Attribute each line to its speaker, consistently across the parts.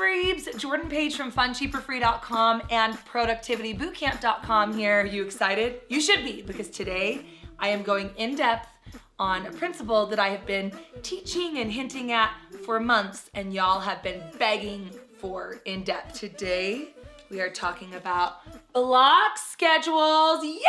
Speaker 1: Freebs, Jordan Page from FunCheaperFree.com and ProductivityBootcamp.com here. Are you excited? You should be, because today I am going in depth on a principle that I have been teaching and hinting at for months, and y'all have been begging for in depth. Today, we are talking about block schedules. Yes!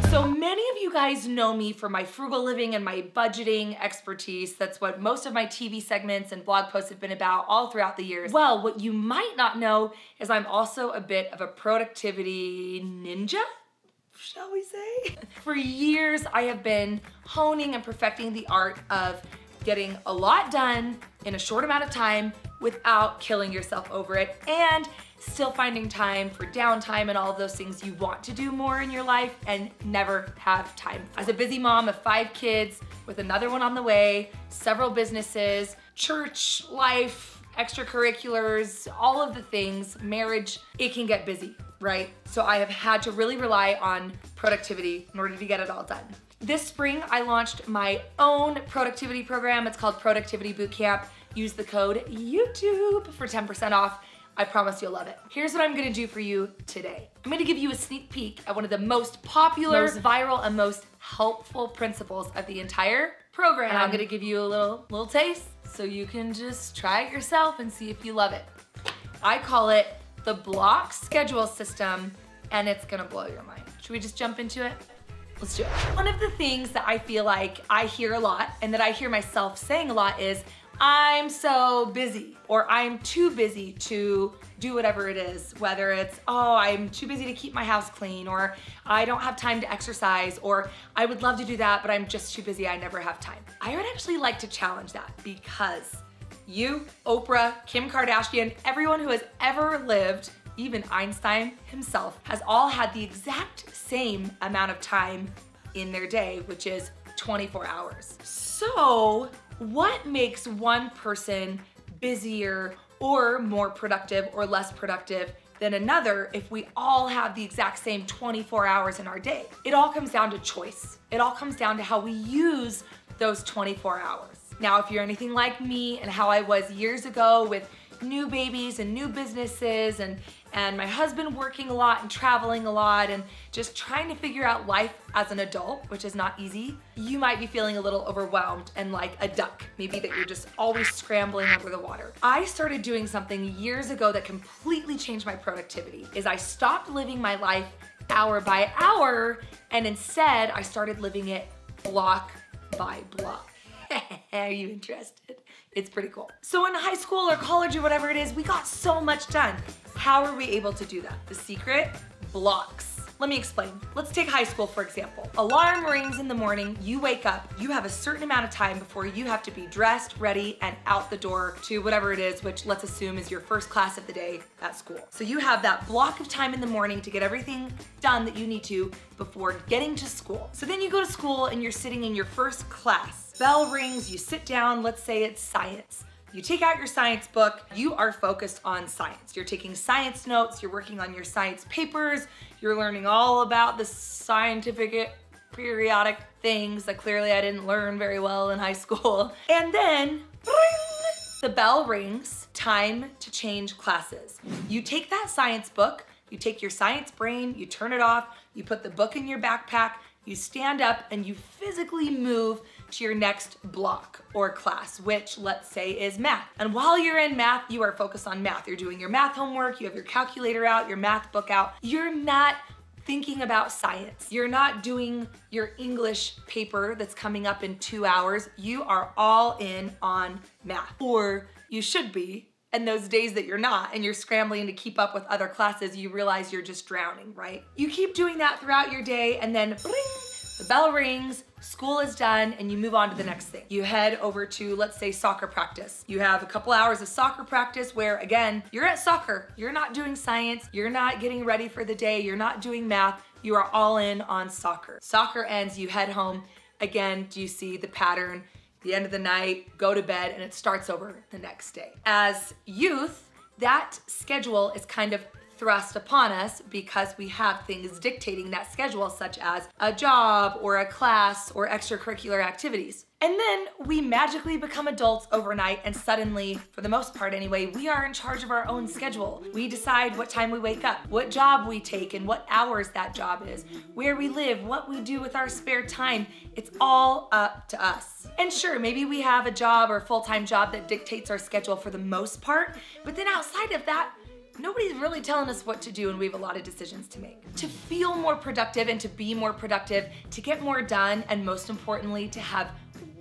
Speaker 1: So many of you guys know me for my frugal living and my budgeting expertise. That's what most of my TV segments and blog posts have been about all throughout the years. Well, what you might not know is I'm also a bit of a productivity ninja, shall we say? For years, I have been honing and perfecting the art of getting a lot done in a short amount of time without killing yourself over it, and still finding time for downtime and all of those things you want to do more in your life and never have time. As a busy mom of 5 kids with another one on the way, several businesses, church life, extracurriculars, all of the things, marriage, it can get busy, right? So I have had to really rely on productivity in order to get it all done. This spring, I launched my own productivity program. It's called Productivity Bootcamp. Use the code YouTube for 10% off. I promise you'll love it. Here's what I'm gonna do for you today. I'm gonna give you a sneak peek at one of the most popular, most viral, and most helpful principles of the entire program. And I'm gonna give you a little taste so you can just try it yourself and see if you love it. I call it the block schedule system, and it's gonna blow your mind. Should we just jump into it? Let's do it. One of the things that I feel like I hear a lot, and that I hear myself saying a lot, is I'm so busy, or I'm too busy to do whatever it is, whether it's, oh, I'm too busy to keep my house clean, or I don't have time to exercise, or I would love to do that, but I'm just too busy, I never have time. I would actually like to challenge that, because you, Oprah, Kim Kardashian, everyone who has ever lived, even Einstein himself, has all had the exact same amount of time in their day, which is 24 hours. So, what makes one person busier or more productive or less productive than another if we all have the exact same 24 hours in our day? It all comes down to choice. It all comes down to how we use those 24 hours. Now, if you're anything like me and how I was years ago with new babies and new businesses and my husband working a lot and traveling a lot and just trying to figure out life as an adult, which is not easy, you might be feeling a little overwhelmed and like a duck, maybe that you're just always scrambling over the water. I started doing something years ago that completely changed my productivity, is I stopped living my life hour by hour, and instead I started living it block by block. Are you interested? It's pretty cool. So in high school or college or whatever it is, we got so much done. How are we able to do that? The secret? Blocks. Let me explain. Let's take high school, for example. Alarm rings in the morning, you wake up, you have a certain amount of time before you have to be dressed, ready, and out the door to whatever it is, which let's assume is your first class of the day at school. So you have that block of time in the morning to get everything done that you need to before getting to school. So then you go to school and you're sitting in your first class. Bell rings, you sit down, let's say it's science. You take out your science book, you are focused on science. You're taking science notes, you're working on your science papers, you're learning all about the scientific periodic things that clearly I didn't learn very well in high school. And then, ring, the bell rings, time to change classes. You take that science book, you take your science brain, you turn it off, you put the book in your backpack, you stand up and you physically move to your next block or class, which let's say is math. And while you're in math, you are focused on math. You're doing your math homework, you have your calculator out, your math book out. You're not thinking about science. You're not doing your English paper that's coming up in 2 hours. You are all in on math, or you should be. And those days that you're not and you're scrambling to keep up with other classes, you realize you're just drowning, right? You keep doing that throughout your day, and then bling, the bell rings, school is done, and you move on to the next thing. You head over to, let's say, soccer practice. You have a couple hours of soccer practice where, again, you're at soccer. You're not doing science. You're not getting ready for the day. You're not doing math. You are all in on soccer. Soccer ends, you head home. Again, do you see the pattern? the end of the night, go to bed, and it starts over the next day. As youth, that schedule is kind of thrust upon us because we have things dictating that schedule, such as a job or a class or extracurricular activities. And then we magically become adults overnight, and suddenly, for the most part anyway, we are in charge of our own schedule. We decide what time we wake up, what job we take, and what hours that job is, where we live, what we do with our spare time. It's all up to us. And sure, maybe we have a job or a full-time job that dictates our schedule for the most part, but then outside of that, nobody's really telling us what to do, and we have a lot of decisions to make. To feel more productive and to be more productive, to get more done, and most importantly, to have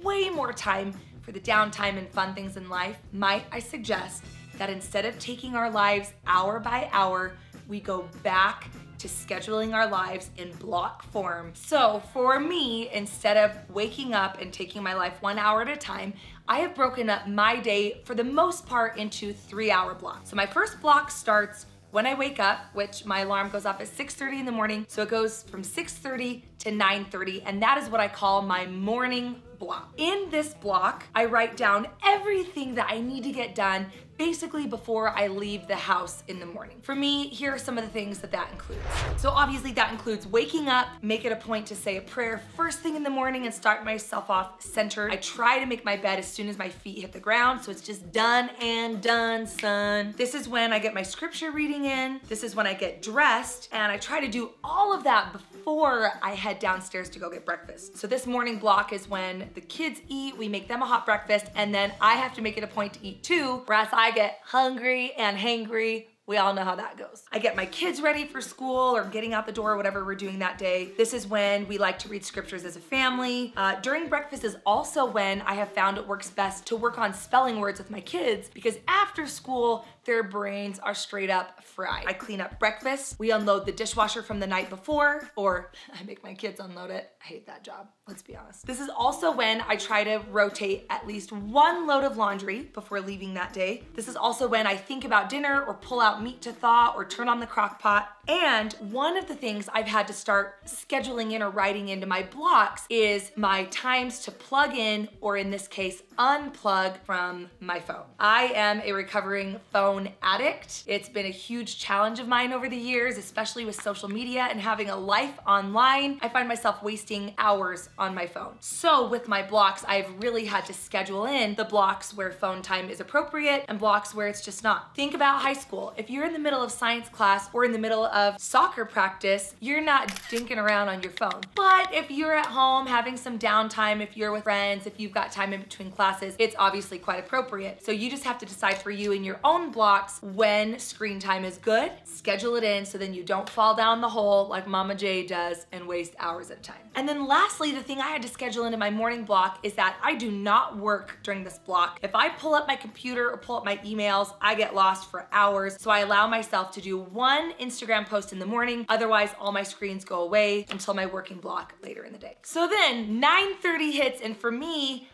Speaker 1: way more time for the downtime and fun things in life, might I suggest that instead of taking our lives hour by hour, we go back to scheduling our lives in block form. So for me, instead of waking up and taking my life 1 hour at a time, I have broken up my day for the most part into 3-hour blocks. So my first block starts when I wake up, which my alarm goes off at 6:30 in the morning. So it goes from 6:30 to 9:30, and that is what I call my morning block. In this block, I write down everything that I need to get done basically before I leave the house in the morning. For me, here are some of the things that includes. So obviously that includes waking up, make it a point to say a prayer first thing in the morning and start myself off centered. I try to make my bed as soon as my feet hit the ground, so it's just done and done, son. This is when I get my scripture reading in. This is when I get dressed, and I try to do all of that before I head downstairs to go get breakfast. So this morning block is when the kids eat, we make them a hot breakfast, and then I have to make it a point to eat too, whereas I get hungry and hangry. We all know how that goes. I get my kids ready for school or getting out the door, whatever we're doing that day. This is when we like to read scriptures as a family. During breakfast is also when I have found it works best to work on spelling words with my kids, because after school, their brains are straight up fried. I clean up breakfast. We unload the dishwasher from the night before, or I make my kids unload it. I hate that job, let's be honest. This is also when I try to rotate at least 1 load of laundry before leaving that day. This is also when I think about dinner or pull out meat to thaw or turn on the crock pot. And one of the things I've had to start scheduling in or writing into my blocks is my times to plug in, or in this case, unplug from my phone. I am a recovering phone addict. It's been a huge challenge of mine over the years, especially with social media and having a life online. I find myself wasting hours on my phone. So with my blocks, I've really had to schedule in the blocks where phone time is appropriate and blocks where it's just not. Think about high school. If you're in the middle of science class or in the middle of soccer practice, you're not dinking around on your phone. But if you're at home having some downtime, if you're with friends, if you've got time in between classes, it's obviously quite appropriate. So you just have to decide for you in your own blocks when screen time is good, schedule it in so then you don't fall down the hole like Mama J does and waste hours at a time. And then lastly, the thing I had to schedule into my morning block is that I do not work during this block. If I pull up my computer or pull up my emails, I get lost for hours. So I allow myself to do 1 Instagram post in the morning. Otherwise, all my screens go away until my working block later in the day. So then 9:30 hits, and for me,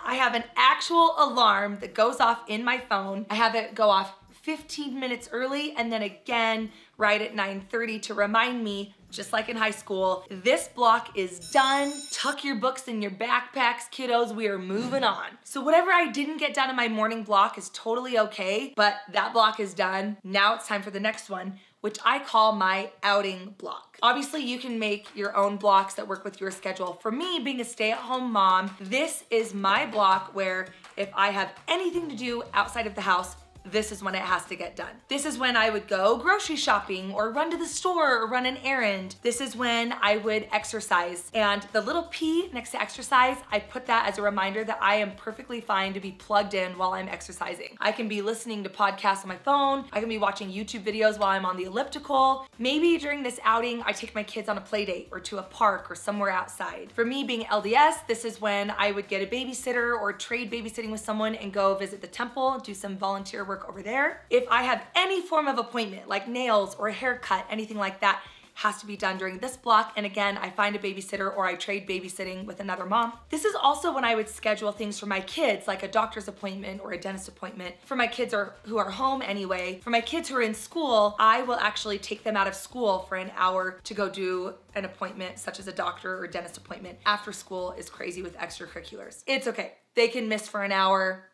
Speaker 1: I have an actual alarm that goes off in my phone. I have it go off 15 minutes early and then again right at 9:30 to remind me, just like in high school, this block is done. Tuck your books in your backpacks, kiddos, we are moving on. So whatever I didn't get done in my morning block is totally okay, but that block is done. Now it's time for the next one, which I call my outing block. Obviously, you can make your own blocks that work with your schedule. For me, being a stay-at-home mom, this is my block where if I have anything to do outside of the house, this is when it has to get done. This is when I would go grocery shopping or run to the store or run an errand. This is when I would exercise. And the little P next to exercise, I put that as a reminder that I am perfectly fine to be plugged in while I'm exercising. I can be listening to podcasts on my phone. I can be watching YouTube videos while I'm on the elliptical. Maybe during this outing, I take my kids on a play date or to a park or somewhere outside. For me, being LDS, this is when I would get a babysitter or trade babysitting with someone and go visit the temple, do some volunteer work over there. If I have any form of appointment, like nails or a haircut, anything like that, has to be done during this block. And again, I find a babysitter or I trade babysitting with another mom. This is also when I would schedule things for my kids, like a doctor's appointment or a dentist appointment. For my kids who are home anyway. For my kids who are in school, I will actually take them out of school for an hour to go do an appointment, such as a doctor or dentist appointment. After school is crazy with extracurriculars. It's okay. They can miss for an hour.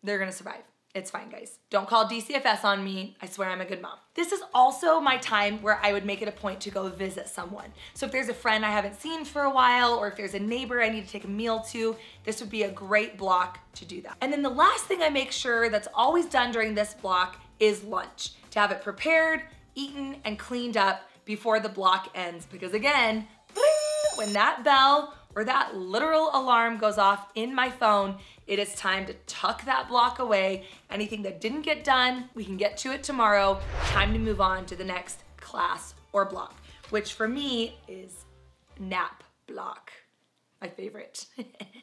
Speaker 1: They're gonna survive. It's fine, guys. Don't call DCFS on me. I swear I'm a good mom. This is also my time where I would make it a point to go visit someone. So if there's a friend I haven't seen for a while, or if there's a neighbor I need to take a meal to, this would be a great block to do that. And then the last thing I make sure that's always done during this block is lunch. To have it prepared, eaten, and cleaned up before the block ends. Because again, when that bell or that literal alarm goes off in my phone, it is time to tuck that block away. Anything that didn't get done, we can get to it tomorrow. Time to move on to the next class or block, which for me is nap block, my favorite.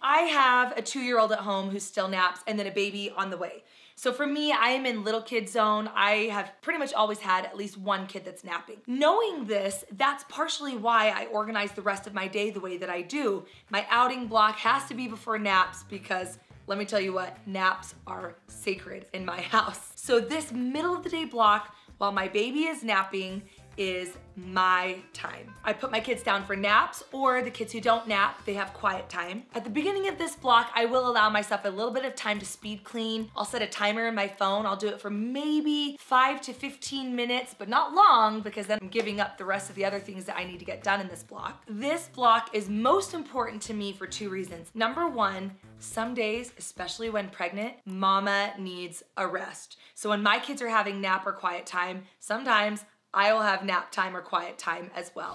Speaker 1: I have a 2-year-old at home who still naps and then a baby on the way. So for me, I am in little kid zone. I have pretty much always had at least one kid that's napping. Knowing this, that's partially why I organize the rest of my day the way that I do. My outing block has to be before naps because let me tell you what, naps are sacred in my house. So this middle of the day block, while my baby is napping, is my time. I put my kids down for naps, or the kids who don't nap, they have quiet time. At the beginning of this block, I will allow myself a little bit of time to speed clean. I'll set a timer in my phone. I'll do it for maybe 5 to 15 minutes, but not long, because then I'm giving up the rest of the other things that I need to get done in this block. This block is most important to me for 2 reasons. Number 1, some days, especially when pregnant, mama needs a rest. So when my kids are having nap or quiet time, sometimes I will have nap time or quiet time as well.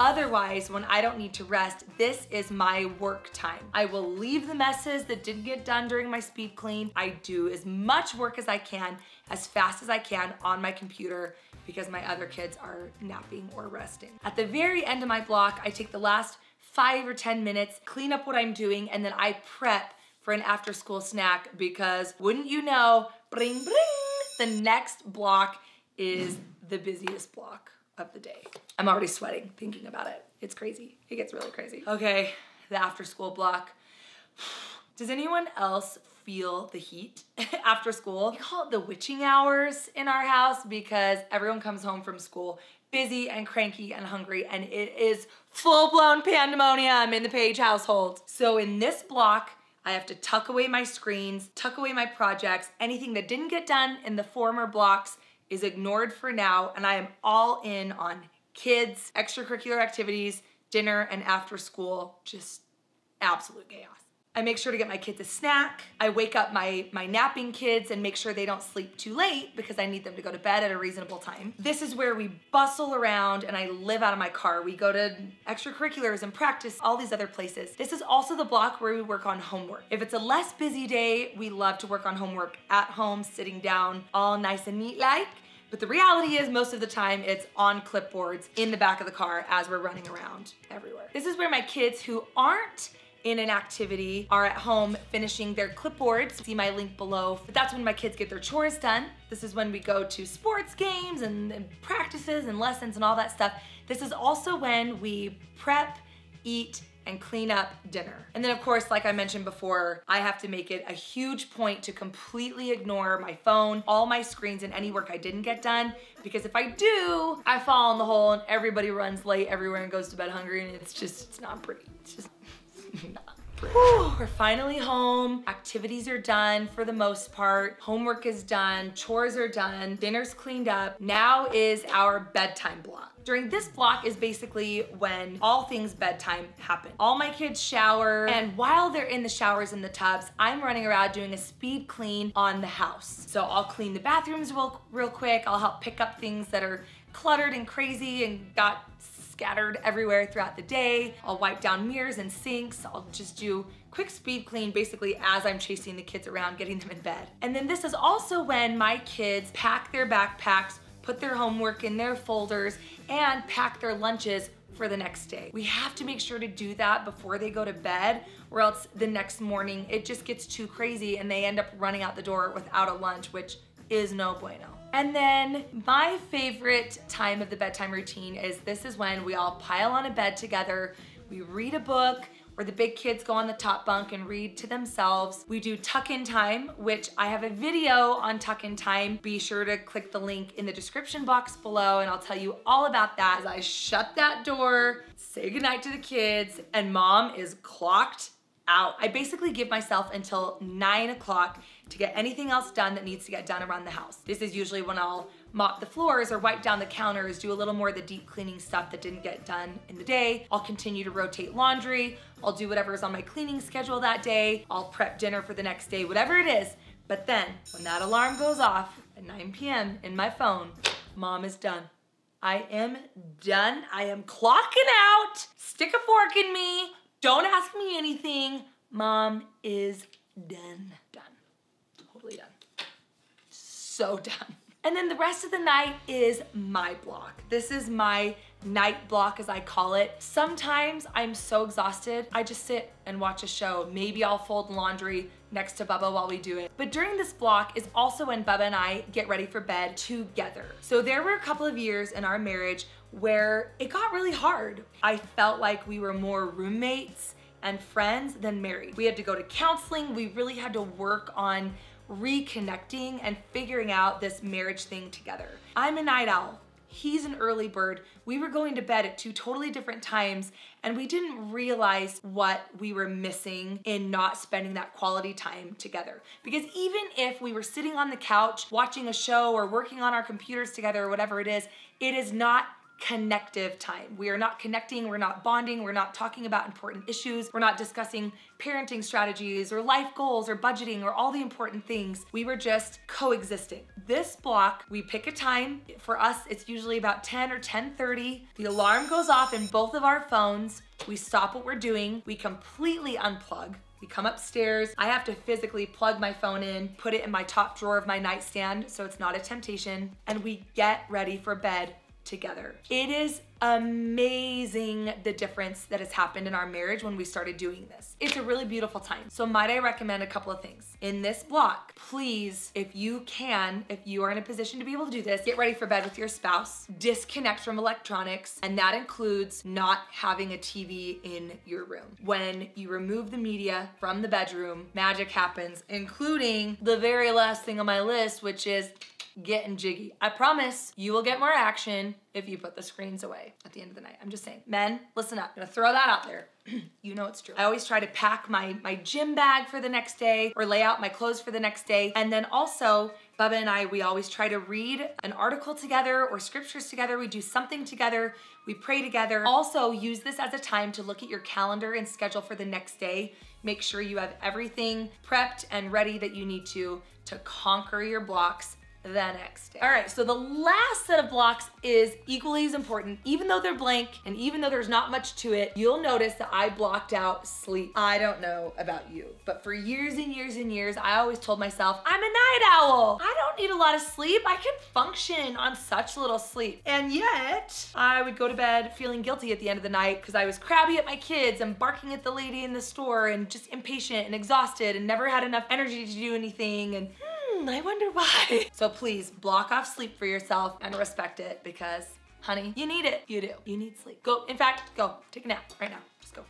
Speaker 1: Otherwise, when I don't need to rest, this is my work time. I will leave the messes that didn't get done during my speed clean. I do as much work as I can, as fast as I can on my computer because my other kids are napping or resting. At the very end of my block, I take the last 5 or 10 minutes, clean up what I'm doing, and then I prep for an after school snack because wouldn't you know, bring, bring, the next block is the busiest block of the day. I'm already sweating thinking about it. It's crazy. It gets really crazy. Okay, the after school block. Does anyone else feel the heat after school? We call it the witching hours in our house because everyone comes home from school busy and cranky and hungry, and it is full-blown pandemonium in the Page household. So in this block, I have to tuck away my screens, tuck away my projects. Anything that didn't get done in the former blocks is ignored for now, and I am all in on kids, extracurricular activities, dinner, and after school, just absolute chaos. I make sure to get my kids a snack. I wake up my napping kids and make sure they don't sleep too late because I need them to go to bed at a reasonable time. This is where we bustle around and I live out of my car. We go to extracurriculars and practice, all these other places. This is also the block where we work on homework. If it's a less busy day, we love to work on homework at home, sitting down, all nice and neat like. But the reality is most of the time it's on clipboards in the back of the car as we're running around everywhere. This is where my kids who aren't in an activity are at home finishing their clipboards. See my link below. But that's when my kids get their chores done. This is when we go to sports games and practices and lessons and all that stuff. This is also when we prep, eat, and clean up dinner. And then of course, like I mentioned before, I have to make it a huge point to completely ignore my phone, all my screens, and any work I didn't get done, because if I do, I fall in the hole and everybody runs late everywhere and goes to bed hungry, and it's not pretty. It's just not pretty. Whew, we're finally home. Activities are done for the most part. Homework is done, chores are done, dinner's cleaned up. Now is our bedtime block. During this block is basically when all things bedtime happen. All my kids shower, and while they're in the showers and the tubs, I'm running around doing a speed clean on the house. So I'll clean the bathrooms real quick. I'll help pick up things that are cluttered and crazy and got scattered everywhere throughout the day. I'll wipe down mirrors and sinks. I'll just do quick speed clean basically as I'm chasing the kids around, getting them in bed. And then this is also when my kids pack their backpacks, put their homework in their folders, and pack their lunches for the next day. We have to make sure to do that before they go to bed, or else the next morning it just gets too crazy and they end up running out the door without a lunch, which is no bueno. And then my favorite time of the bedtime routine is this is when we all pile on a bed together, we read a book, or the big kids go on the top bunk and read to themselves. We do tuck-in time, which I have a video on tuck-in time. Be sure to click the link in the description box below and I'll tell you all about that. As I shut that door, say goodnight to the kids, and mom is clocked out. I basically give myself until 9 o'clock to get anything else done that needs to get done around the house. This is usually when I'll mop the floors or wipe down the counters, do a little more of the deep cleaning stuff that didn't get done in the day. I'll continue to rotate laundry. I'll do whatever is on my cleaning schedule that day. I'll prep dinner for the next day, whatever it is. But then when that alarm goes off at 9 p.m. in my phone, mom is done. I am done. I am clocking out. Stick a fork in me. Don't ask me anything. Mom is done. Done. Totally done. So done. And then the rest of the night is my block. This is my night block, as I call it. Sometimes I'm so exhausted, I just sit and watch a show. Maybe I'll fold laundry next to Bubba while we do it. But during this block is also when Bubba and I get ready for bed together. So there were a couple of years in our marriage where it got really hard. I felt like we were more roommates and friends than married. We had to go to counseling. We really had to work on reconnecting and figuring out this marriage thing together. I'm a night owl. He's an early bird. We were going to bed at 2 totally different times and we didn't realize what we were missing in not spending that quality time together. Because even if we were sitting on the couch watching a show or working on our computers together or whatever it is not connective time. We are not connecting, we're not bonding, we're not talking about important issues, we're not discussing parenting strategies or life goals or budgeting or all the important things. We were just coexisting. This block, we pick a time. For us, it's usually about 10 or 10:30. The alarm goes off in both of our phones. We stop what we're doing. We completely unplug. We come upstairs. I have to physically plug my phone in, put it in my top drawer of my nightstand so it's not a temptation, and we get ready for bed together. It is amazing the difference that has happened in our marriage when we started doing this. It's a really beautiful time. So might I recommend a couple of things. In this block, please, if you can, if you are in a position to be able to do this, get ready for bed with your spouse, disconnect from electronics, and that includes not having a TV in your room. When you remove the media from the bedroom, magic happens, including the very last thing on my list, which is getting jiggy. I promise you will get more action if you put the screens away at the end of the night. I'm just saying. Men, listen up. I'm gonna throw that out there. You know it's true. I always try to pack my gym bag for the next day or lay out my clothes for the next day. And then also, Bubba and I, we always try to read an article together or scriptures together. We do something together. We pray together. Also, use this as a time to look at your calendar and schedule for the next day. Make sure you have everything prepped and ready that you need to conquer your blocks the next day. All right, so the last set of blocks is equally as important. Even though they're blank and even though there's not much to it, you'll notice that I blocked out sleep. I don't know about you, but for years and years and years, I always told myself, I'm a night owl. I don't need a lot of sleep. I can function on such little sleep. And yet, I would go to bed feeling guilty at the end of the night because I was crabby at my kids and barking at the lady in the store and just impatient and exhausted and never had enough energy to do anything. And I wonder why. So please block off sleep for yourself and respect it because, honey, you need it. You do. You need sleep. Go, in fact, go take a nap right now. Just go.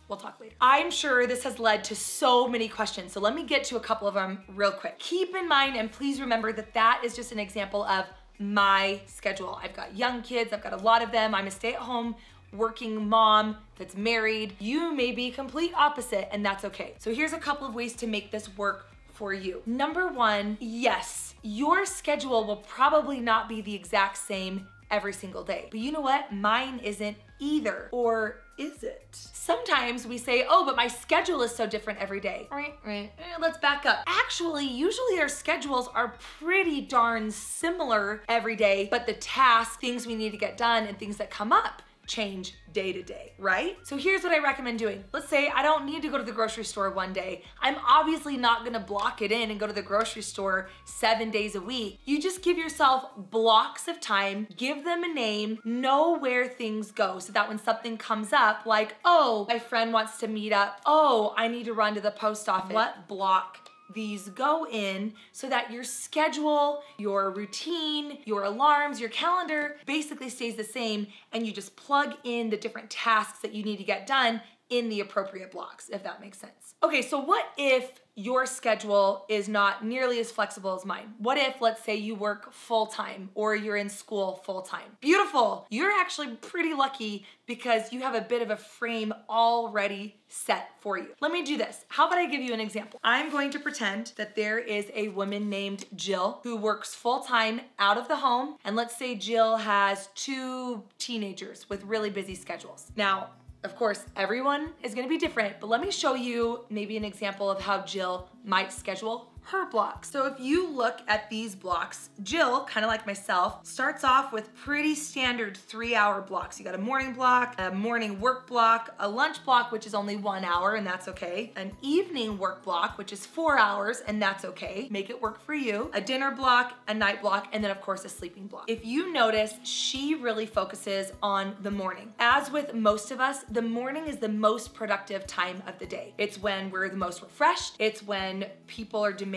Speaker 1: We'll talk later. I'm sure this has led to so many questions, so let me get to a couple of them real quick. Keep in mind, and please remember that that is just an example of my schedule. I've got young kids. I've got a lot of them. I'm a stay-at-home working mom that's married. You may be complete opposite, and that's okay. So here's a couple of ways to make this work for you. Number one, yes, your schedule will probably not be the exact same every single day. But you know what? Mine isn't either. Or is it? Sometimes we say, oh, but my schedule is so different every day. Right. Let's back up. Actually, usually our schedules are pretty darn similar every day, but the tasks, things we need to get done, and things that come up change day to day, right? So here's what I recommend doing. Let's say I don't need to go to the grocery store one day. I'm obviously not gonna block it in and go to the grocery store 7 days a week. You just give yourself blocks of time, give them a name, know where things go so that when something comes up, like, oh, my friend wants to meet up, oh, I need to run to the post office. What block these go in so that your schedule, your routine, your alarms, your calendar basically stays the same, and you just plug in the different tasks that you need to get done in the appropriate blocks, if that makes sense. Okay, so what if your schedule is not nearly as flexible as mine? What if, let's say, you work full-time or you're in school full-time? Beautiful. You're actually pretty lucky because you have a bit of a frame already set for you. Let me do this. How about I give you an example? I'm going to pretend that there is a woman named Jill who works full-time out of the home, and let's say Jill has 2 teenagers with really busy schedules. Now, of course, everyone is gonna be different, but let me show you maybe an example of how Jill might schedule her blocks. So if you look at these blocks, Jill, kind of like myself, starts off with pretty standard 3-hour blocks. You got a morning block, a morning work block, a lunch block, which is only 1 hour, and that's okay. An evening work block, which is 4 hours, and that's okay. Make it work for you. A dinner block, a night block, and then of course a sleeping block. If you notice, she really focuses on the morning. As with most of us, the morning is the most productive time of the day. It's when we're the most refreshed. It's when people are demanding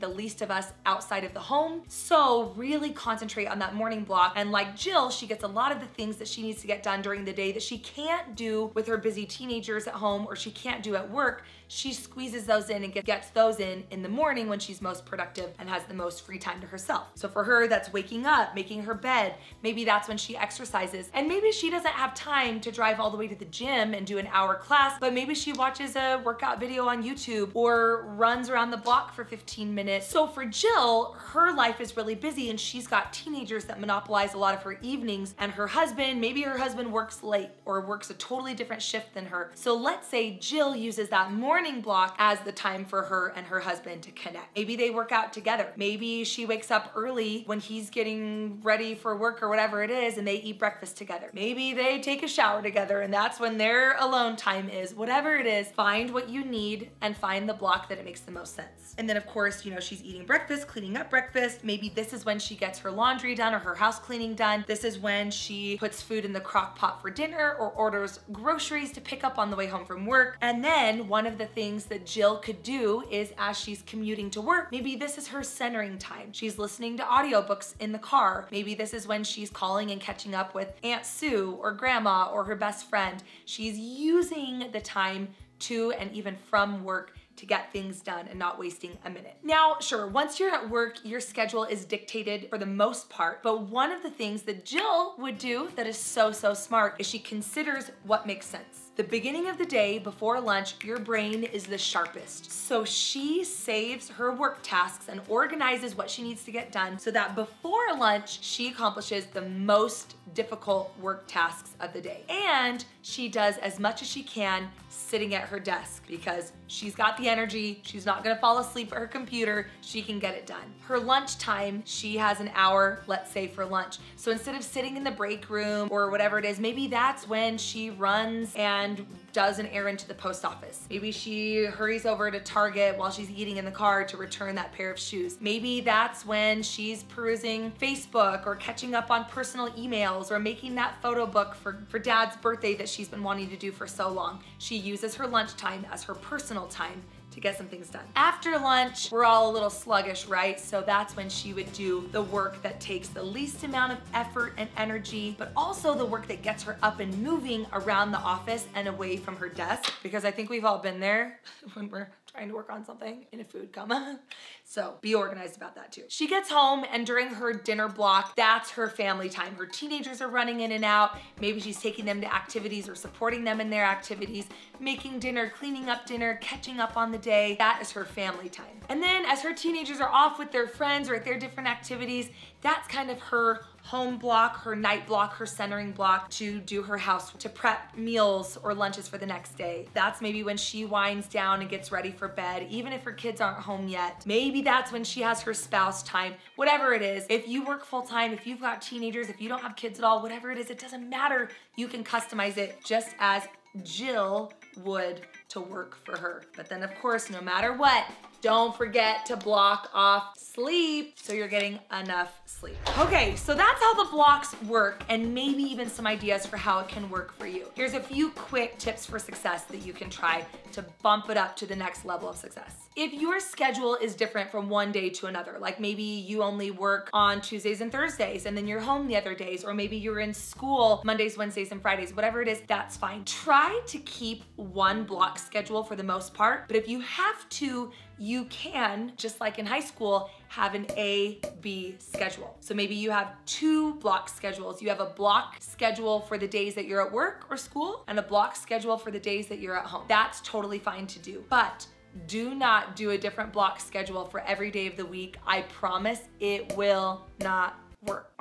Speaker 1: the least of us outside of the home. So really concentrate on that morning block. And like Jill, she gets a lot of the things that she needs to get done during the day that she can't do with her busy teenagers at home or she can't do at work. She squeezes those in and gets those in the morning when she's most productive and has the most free time to herself. So for her, that's waking up, making her bed. Maybe that's when she exercises. And maybe she doesn't have time to drive all the way to the gym and do an hour class, but maybe she watches a workout video on YouTube or runs around the block for 15 minutes. So for Jill, her life is really busy and she's got teenagers that monopolize a lot of her evenings, and her husband, maybe her husband works late or works a totally different shift than her. So let's say Jill uses that morning block as the time for her and her husband to connect. Maybe they work out together. Maybe she wakes up early when he's getting ready for work or whatever it is, and they eat breakfast together. Maybe they take a shower together and that's when their alone time is. Whatever it is, find what you need and find the block that it makes the most sense. And then of course, you know, she's eating breakfast, cleaning up breakfast. Maybe this is when she gets her laundry done or her house cleaning done. This is when she puts food in the crock pot for dinner or orders groceries to pick up on the way home from work. And then one of the things that Jill could do is, as she's commuting to work, maybe this is her centering time. She's listening to audiobooks in the car. Maybe this is when she's calling and catching up with Aunt Sue or Grandma or her best friend. She's using the time to and even from work to get things done and not wasting a minute. Now, sure, once you're at work, your schedule is dictated for the most part, but one of the things that Jill would do that is so smart is she considers what makes sense. The beginning of the day before lunch, your brain is the sharpest. So she saves her work tasks and organizes what she needs to get done so that before lunch, she accomplishes the most difficult work tasks of the day. And she does as much as she can sitting at her desk because she's got the energy, she's not gonna fall asleep at her computer, she can get it done. Her lunchtime, she has an hour, let's say, for lunch. So instead of sitting in the break room or whatever it is, maybe that's when she runs and does an errand to the post office. Maybe she hurries over to Target while she's eating in the car to return that pair of shoes. Maybe that's when she's perusing Facebook or catching up on personal emails or making that photo book for Dad's birthday that she's been wanting to do for so long. She uses her lunchtime as her personal time to get some things done. After lunch, we're all a little sluggish, right? So that's when she would do the work that takes the least amount of effort and energy, but also the work that gets her up and moving around the office and away from her desk, because I think we've all been there when we're trying to work on something in a food coma. So be organized about that too. She gets home and during her dinner block, that's her family time. Her teenagers are running in and out. Maybe she's taking them to activities or supporting them in their activities, making dinner, cleaning up dinner, catching up on the day. That is her family time. And then as her teenagers are off with their friends or at their different activities, that's kind of her home block, her night block, her centering block to do her house, to prep meals or lunches for the next day. That's maybe when she winds down and gets ready for bed, even if her kids aren't home yet. Maybe that's when she has her spouse time, whatever it is. If you work full time, if you've got teenagers, if you don't have kids at all, whatever it is, it doesn't matter. You can customize it just as Jill would to work for her. But then of course, no matter what, don't forget to block off sleep so you're getting enough sleep. Okay, so that's how the blocks work and maybe even some ideas for how it can work for you. Here's a few quick tips for success that you can try to bump it up to the next level of success. If your schedule is different from one day to another, like maybe you only work on Tuesdays and Thursdays and then you're home the other days, or maybe you're in school Mondays, Wednesdays, and Fridays, whatever it is, that's fine. Try to keep one block schedule for the most part, but if you have to, you can, just like in high school, have an A-B schedule. So maybe you have 2 block schedules. You have a block schedule for the days that you're at work or school and a block schedule for the days that you're at home. That's totally fine to do. But do not do a different block schedule for every day of the week. I promise it will not work.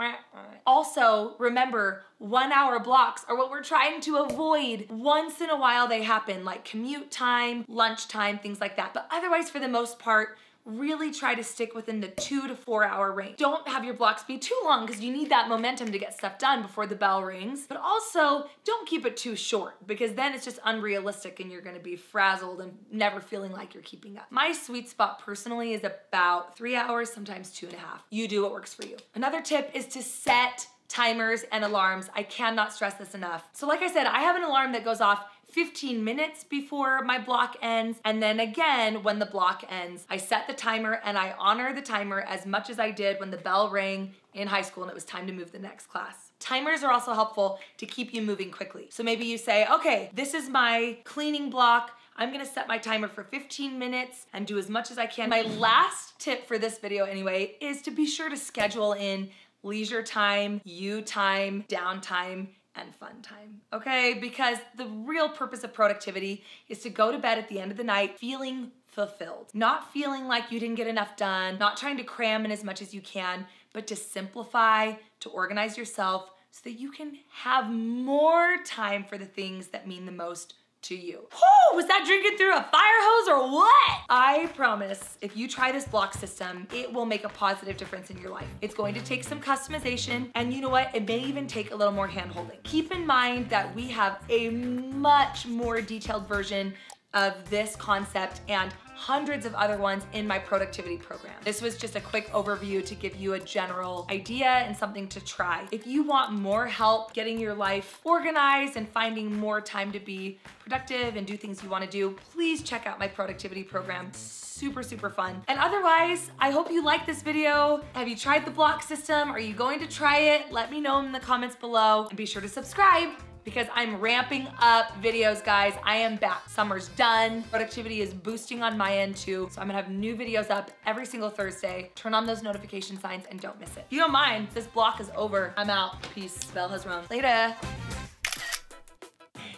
Speaker 1: Also, remember, 1-hour blocks are what we're trying to avoid. Once in a while they happen, like commute time, lunch time, things like that. But otherwise, for the most part, really try to stick within the 2 to 4 hour range. Don't have your blocks be too long because you need that momentum to get stuff done before the bell rings. But also, don't keep it too short because then it's just unrealistic and you're gonna be frazzled and never feeling like you're keeping up. My sweet spot personally is about 3 hours, sometimes 2.5. You do what works for you. Another tip is to set timers and alarms. I cannot stress this enough. So like I said, I have an alarm that goes off 15 minutes before my block ends, and then again when the block ends. I set the timer and I honor the timer as much as I did when the bell rang in high school and it was time to move to the next class. Timers are also helpful to keep you moving quickly. So maybe you say, okay, this is my cleaning block. I'm gonna set my timer for 15 minutes and do as much as I can. My last tip for this video anyway is to be sure to schedule in leisure time, you time, downtime, and fun time, okay? Because the real purpose of productivity is to go to bed at the end of the night feeling fulfilled. Not feeling like you didn't get enough done, not trying to cram in as much as you can, but to simplify, to organize yourself so that you can have more time for the things that mean the most to you. Whoo, was that drinking through a fire hose or what? I promise, if you try this block system, it will make a positive difference in your life. It's going to take some customization, and you know what? It may even take a little more hand-holding. Keep in mind that we have a much more detailed version of this concept and hundreds of other ones in my productivity program. This was just a quick overview to give you a general idea and something to try. If you want more help getting your life organized and finding more time to be productive and do things you want to do, please check out my productivity program. Super, super fun. And otherwise, I hope you liked this video. Have you tried the block system? Are you going to try it? Let me know in the comments below, and be sure to subscribe because I'm ramping up videos, guys. I am back. Summer's done. Productivity is boosting on my end too. So I'm gonna have new videos up every single Thursday. Turn on those notification signs and don't miss it. If you don't mind, this block is over. I'm out. Peace. Bell has rung. Later.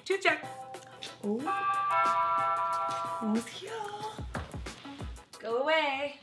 Speaker 1: Tooth check. Oh. Who's here? Go away.